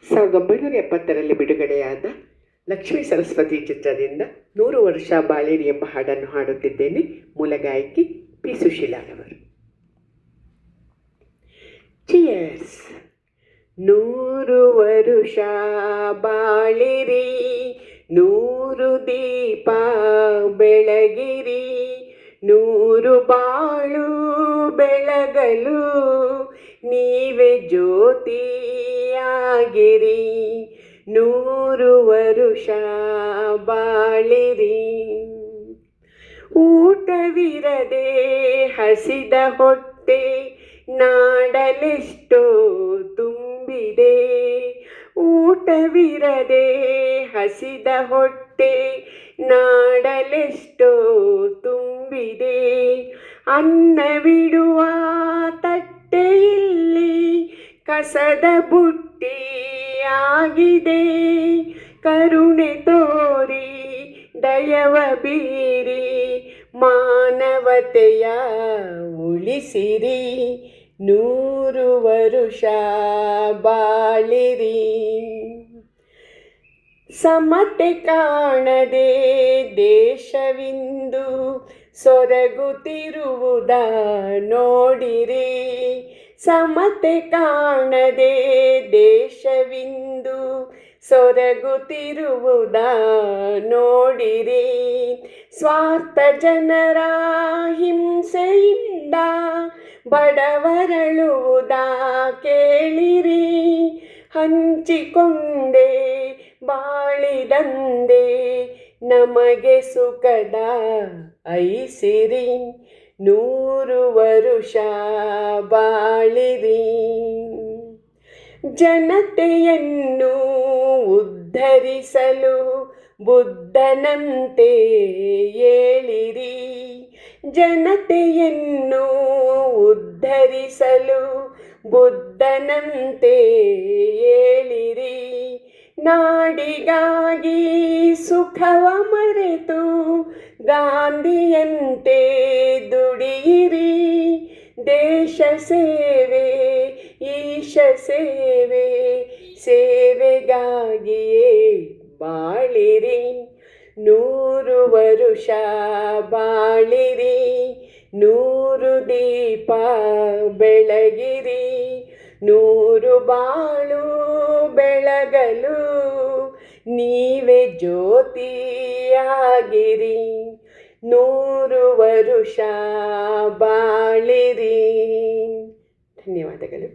1970ರಲ್ಲಿ ಬಿಡುಗಡೆಯಾದ ಲಕ್ಷ್ಮೀ ಸರಸ್ವತಿ ಚಿತ್ರದಿಂದ 100 ವರ್ಷ ಬಾಳಿರಿ ಎಂಬ ಹಾಡನ್ನು ಹಾಡುತ್ತಿದ್ದೇನೆ. ಮೂಲ ಗಾಯಕಿ ಪಿ ಸುಶೀಲಾರವರು. ಚಿಯರ್ಸ್. 100 ವರುಷ ಬಾಳಿರಿ, 100 ದೀಪ ಬೆಳಗಿರಿ, 100 ಬಾಳು ಬೆಳಗಲು ನೀವೇ ಜ್ಯೋತಿಯಾಗಿರಿ, 100 ವರುಷ ಬಾಳಿರಿ. ಊಟವಿರದೆ ಹಸಿದ ಹೊಟ್ಟೆ ನಾಡಲೆಷ್ಟೋ ತುಂಬಿದೆ, ಊಟವಿರದೆ ಹಸಿದ ಹೊಟ್ಟೆ ನಾಡಲೆಷ್ಟೋ ತುಂಬಿದೆ. ಅನ್ನವಿಡುವ ತಟ್ಟೆಯಲ್ಲಿ ಕಸದ ಬುಟ್ಟಿಯಾಗಿದೆ, ಕರುಣೆ ತೋರಿ ದಯವ ಬೀರಿ ಮಾನವತೆಯ ಉಳಿಸಿರಿ, 100 ವರುಷ ಬಾಳಿರಿ. ಸಮತೆ ಕಾಣದೆ ದೇಶವಿಂದು ಸೊರಗುತ್ತಿರುವುದ ನೋಡಿರಿ, ಸಮತೆ ಕಾಣದೆ ದೇಶವಿಂದು ಸೊರಗುತ್ತಿರುವುದ ನೋಡಿರಿ. ಸ್ವಾರ್ಥ ಜನರ ಹಿಂಸೆಯಿಂದ ಬಡವರಳುವುದ ಕೇಳಿರಿ, ಹಂಚಿಕೊಂಡೆ ಬಾಳಿದಂದೆ ನಮಗೆ ಸುಖದ ಐಸಿರಿ, 100 ವರುಷ ಬಾಳಿರಿ. ಜನತೆಯನ್ನು ಉದ್ಧರಿಸಲು ಬುದ್ಧನಂತೆ ಏಳಿರಿ, ಜನತೆಯನ್ನು ಉದ್ಧರಿಸಲು ಬುದ್ಧನಂತೆ ಏಳಿರಿ. ನಾಡಿಗಾಗಿ ಸುಖವ ಮರೆತು ಗಾಂಧಿಯಂತೆ ದುಡಿಯಿರಿ, ದೇಶ ಸೇವೆ ಈಶ ಸೇವೆ ಸೇವೆಗಾಗಿಯೇ ಬಾಳಿರಿ, 100 ವರುಷ ಬಾಳಿರಿ, 100 ದೀಪ ಬೆಳಗಿರಿ, 100 ಬಾಳು ಬೆಳಗಲು ನೀವೇ ಜ್ಯೋತಿಯಾಗಿರಿ, 100 ವರುಷ ಬಾಳಿರಿ. ಧನ್ಯವಾದಗಳು.